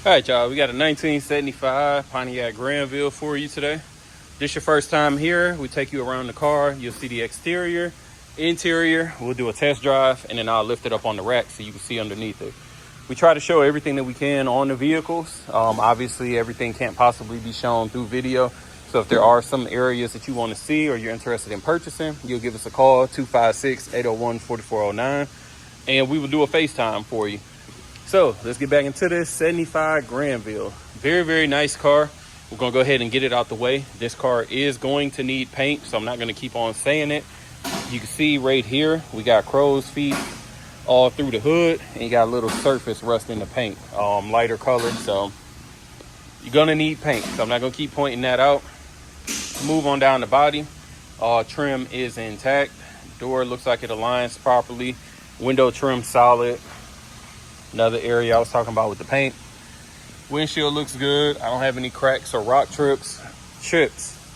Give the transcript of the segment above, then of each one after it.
All right, y'all, we got a 1975 Pontiac Grandville for you today. This your first time here, we take you around the car. You'll see the exterior, interior. We'll do a test drive, and then I'll lift it up on the rack so you can see underneath it. We try to show everything that we can on the vehicles. Obviously, everything can't possibly be shown through video. So if there are some areas that you want to see or you're interested in purchasing, you'll give us a call, 256-801-4409, and we will do a FaceTime for you. So let's get back into this 75 Grandville. Very, very nice car. We're going to go ahead and get it out the way. This car is going to need paint, so I'm not going to keep on saying it. You can see right here, we got crow's feet all through the hood, and you got a little surface rust in the paint, lighter color. So you're going to need paint, so I'm not going to keep pointing that out. Move on down the body. Trim is intact. Door looks like it aligns properly. Window trim solid. Another area I was talking about with the paint. Windshield looks good. I don't have any cracks or rock chips,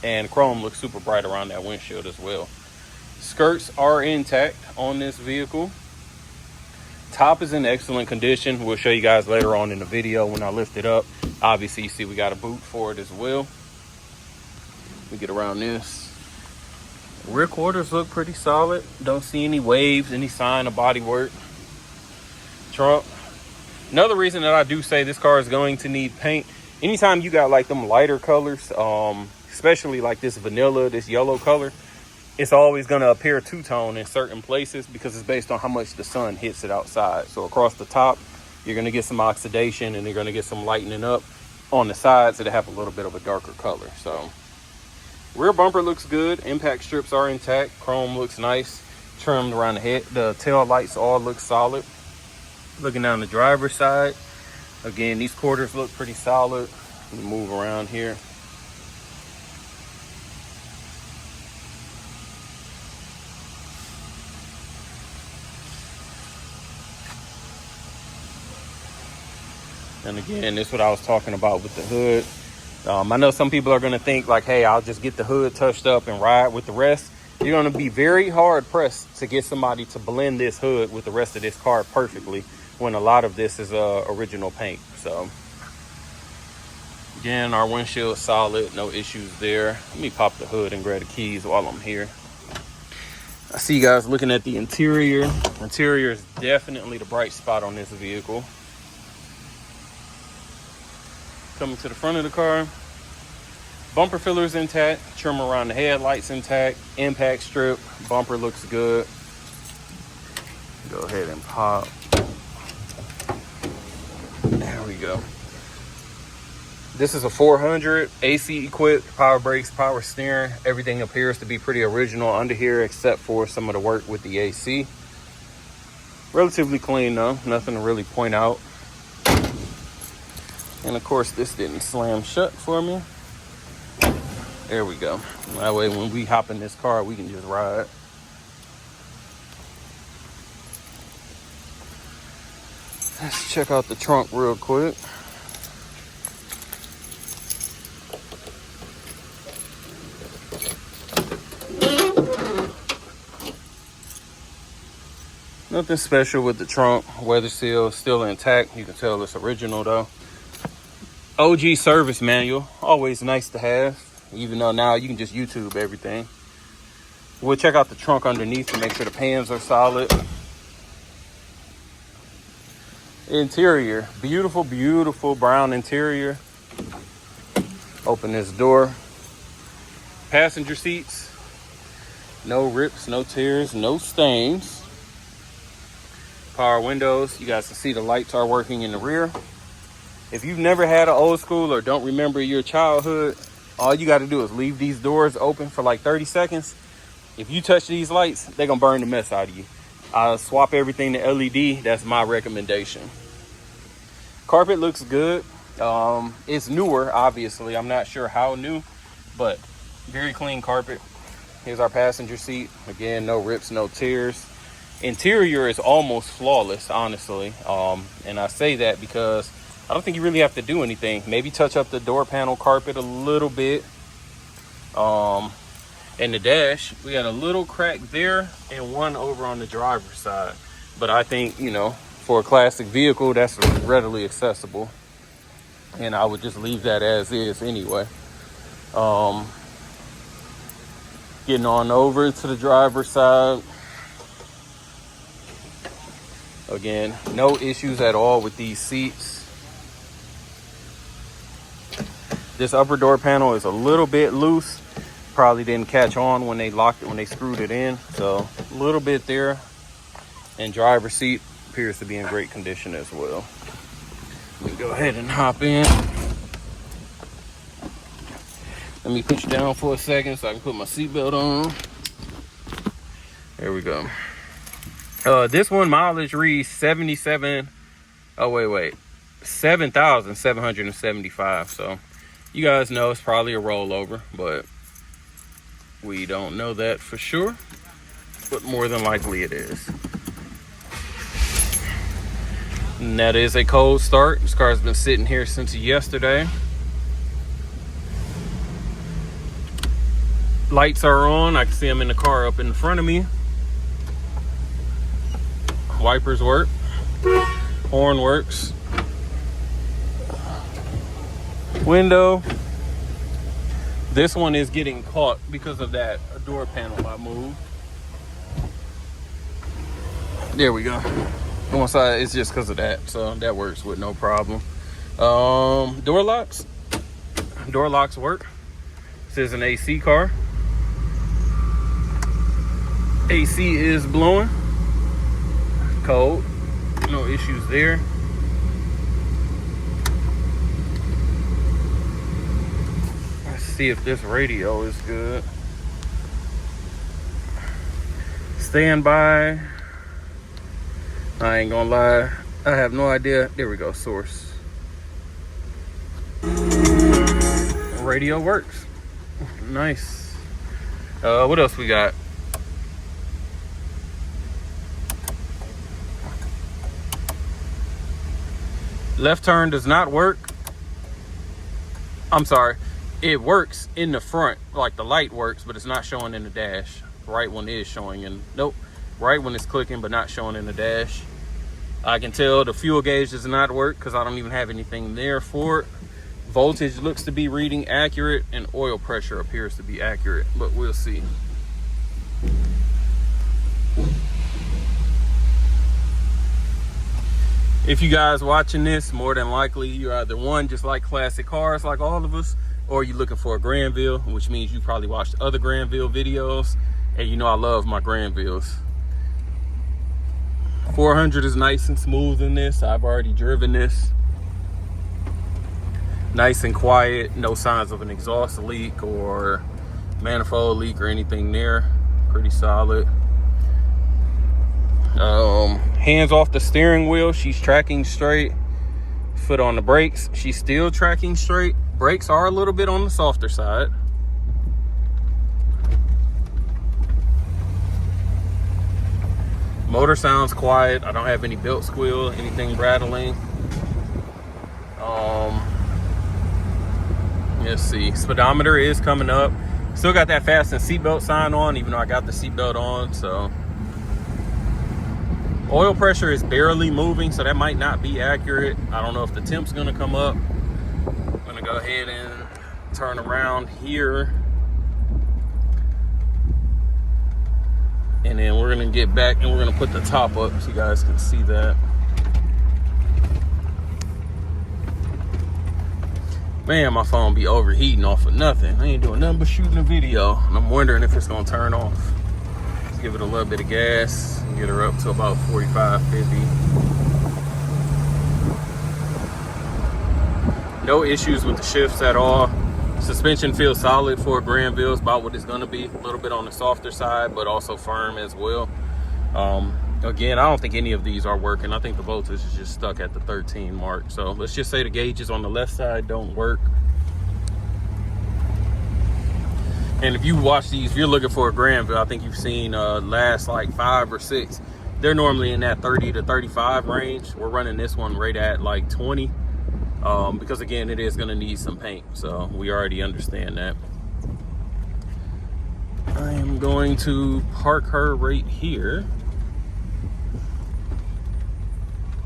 and chrome looks super bright around that windshield as well. Skirts are intact on this vehicle. Top is in excellent condition. We'll show you guys later on in the video when I lift it up. Obviously, you see we got a boot for it as well. We get around this. Rear quarters look pretty solid. Don't see any waves, any sign of body work. Trunk. Another reason that I do say this car is going to need paint, anytime you got like them lighter colors, especially like this vanilla, this yellow color, it's always going to appear two-tone in certain places because it's based on how much the sun hits it outside. So across the top, you're going to get some oxidation and you're going to get some lightening up. On the sides, it'll have a little bit of a darker color. So rear bumper looks good. Impact strips are intact. Chrome looks nice. Trimmed around the head. The tail lights all look solid. Looking down the driver's side, again, these quarters look pretty solid. Let me move around here. And again, this is what I was talking about with the hood. I know some people are going to think like, hey, I'll just get the hood touched up and ride with the rest. You're going to be very hard pressed to get somebody to blend this hood with the rest of this car perfectly, when a lot of this is original paint. So again, our windshield is solid, no issues there. Let me pop the hood and grab the keys while I'm here. I see you guys looking at the interior. Interior is definitely the bright spot on this vehicle. Coming to the front of the car, bumper fillers intact, trim around the headlights intact, impact strip, bumper looks good. Go ahead and pop. There we go. This is a 400 AC equipped, power brakes, power steering. Everything appears to be pretty original under here except for some of the work with the AC. Relatively clean though, nothing to really point out. And of course this didn't slam shut for me. There we go. That way when we hop in this car, we can just ride. Let's check out the trunk real quick. Nothing special with the trunk. Weather seal still intact. You can tell it's original though. OG service manual, always nice to have, even though now you can just YouTube everything. We'll check out the trunk underneath to make sure the pans are solid. Interior, beautiful, beautiful brown interior. Open this door. Passenger seats, no rips, no tears, no stains. Power windows, you guys can see the lights are working in the rear. If you've never had an old school or don't remember your childhood, all you got to do is leave these doors open for like 30 seconds. If you touch these lights, they're gonna burn the mess out of you. I'll swap everything to LED. That's my recommendation. Carpet looks good. It's newer, obviously. I'm not sure how new, but very clean carpet. Here's our passenger seat. Again, no rips, no tears. Interior is almost flawless, honestly. And I say that because I don't think you really have to do anything. Maybe touch up the door panel carpet a little bit. And the dash, we got a little crack there and one over on the driver's side. But I think, you know, for a classic vehicle, that's readily accessible. and I would just leave that as is anyway. Getting on over to the driver's side. Again, no issues at all with these seats. This upper door panel is a little bit loose. Probably didn't catch on when they locked it, when they screwed it in. So a little bit there. And driver's seat appears to be in great condition as well. Let me go ahead and hop in. Let me put you down for a second so I can put my seatbelt on. There we go. This one mileage reads 7,775. So you guys know it's probably a rollover, but we don't know that for sure. But more than likely it is. And that is a cold start. This car's been sitting here since yesterday. Lights are on. I can see them in the car up in front of me. Wipers work. Horn works. Window. This one is getting caught because of that door panel I moved. There we go. On one side, it's just because of that, so that works with no problem. Door locks. Door locks work. This is an AC car. AC is blowing. Cold. No issues there. Let's see if this radio is good. Standby. I ain't gonna lie, I have no idea. There we go, source. Radio works. Nice. What else we got? Left turn does not work. I'm sorry. It works in the front, like the light works, but it's not showing in the dash. Right one is showing in, nope. Right when it's clicking, but not showing in the dash. I can tell the fuel gauge does not work because I don't even have anything there for it. Voltage looks to be reading accurate, and oil pressure appears to be accurate, but we'll see. If you guys watching this, more than likely you're either one, just like classic cars like all of us, or you're looking for a Grandville, which means you probably watched other Grandville videos, and you know I love my Grandvilles. 400 is nice and smooth in this. I've already driven this. Nice and quiet. No signs of an exhaust leak or manifold leak or anything there. Pretty solid. Hands off the steering wheel. She's tracking straight. Foot on the brakes. She's still tracking straight. Brakes are a little bit on the softer side. Motor sounds quiet. I don't have any belt squeal, anything rattling. Let's see. Speedometer is coming up. Still got that fasten seatbelt sign on, even though I got the seatbelt on. So oil pressure is barely moving, so that might not be accurate. I don't know if the temp's gonna come up. I'm gonna go ahead and turn around here. And then we're gonna get back and we're gonna put the top up so you guys can see that. Man, my phone be overheating off of nothing. I ain't doing nothing but shooting a video. And I'm wondering if it's gonna turn off. Let's give it a little bit of gas and get her up to about 45, 50. No issues with the shifts at all. Suspension feels solid for a Grandville. It's about what it's going to be. A little bit on the softer side, but also firm as well. Again, I don't think any of these are working. I think the voltage is just stuck at the 13 mark. So let's just say the gauges on the left side don't work. And if you watch these, if you're looking for a Grandville, I think you've seen last like 5 or 6. They're normally in that 30 to 35 range. We're running this one right at like 20. Because again, it is going to need some paint, so we already understand that. I am going to park her right here.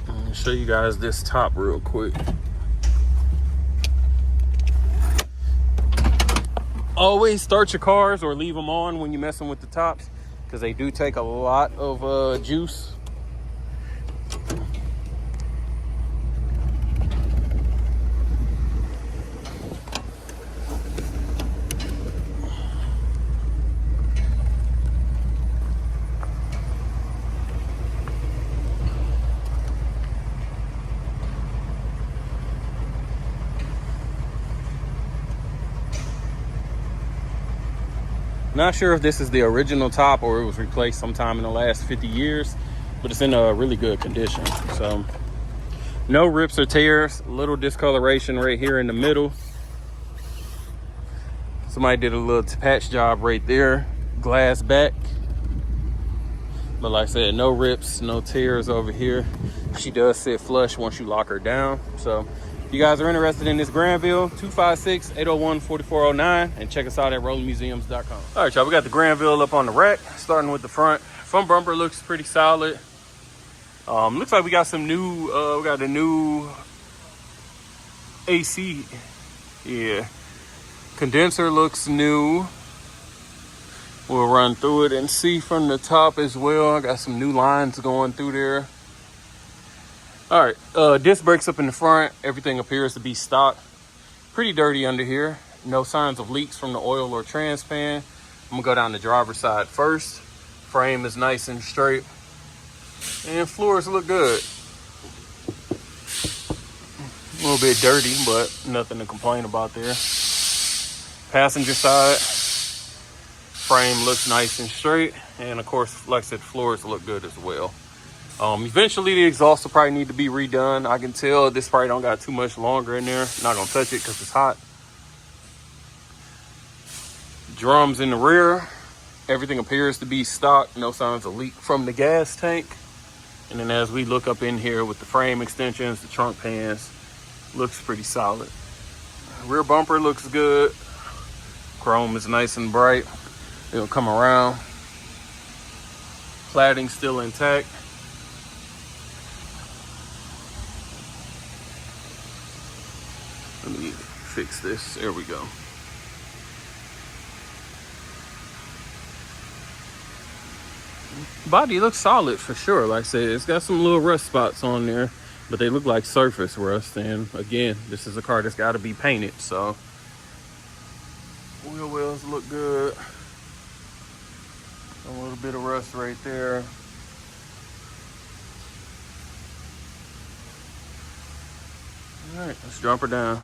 I'm going to show you guys this top real quick. Always start your cars or leave them on when you're messing with the tops, because they do take a lot of juice. Not sure if this is the original top or it was replaced sometime in the last 50 years, but it's in a really good condition. So no rips or tears, a little discoloration right here in the middle. Somebody did a little patch job right there, glass back. But like I said, no rips, no tears over here. She does sit flush once you lock her down. So if you guys are interested in this Grandville, 256-801-4409, and check us out at rollingmuseums.com. All right, y'all, we got the Grandville up on the rack, starting with the front. Front bumper looks pretty solid. Looks like we got some new, we got a new AC. Yeah. Condenser looks new. We'll run through it and see from the top as well. I got some new lines going through there. All right, disc brakes up in the front. Everything appears to be stock. Pretty dirty under here. No signs of leaks from the oil or trans pan. I'm gonna go down the driver's side first. Frame is nice and straight. And floors look good. A little bit dirty, but nothing to complain about there. Passenger side. Frame looks nice and straight, and of course, like I said, floors look good as well. Eventually the exhaust will probably need to be redone. I can tell this probably don't got too much longer in there. Not gonna touch it because it's hot. Drums in the rear. Everything appears to be stock. No signs of leak from the gas tank. And then as we look up in here with the frame extensions, the trunk pans, looks pretty solid. Rear bumper looks good. Chrome is nice and bright. It'll come around. Cladding still intact. Let me fix this. There we go. Body looks solid for sure. Like I said, it's got some little rust spots on there, but they look like surface rust. And again, this is a car that's got to be painted. So wheel wells look good. A little bit of rust right there. All right, let's drop her down.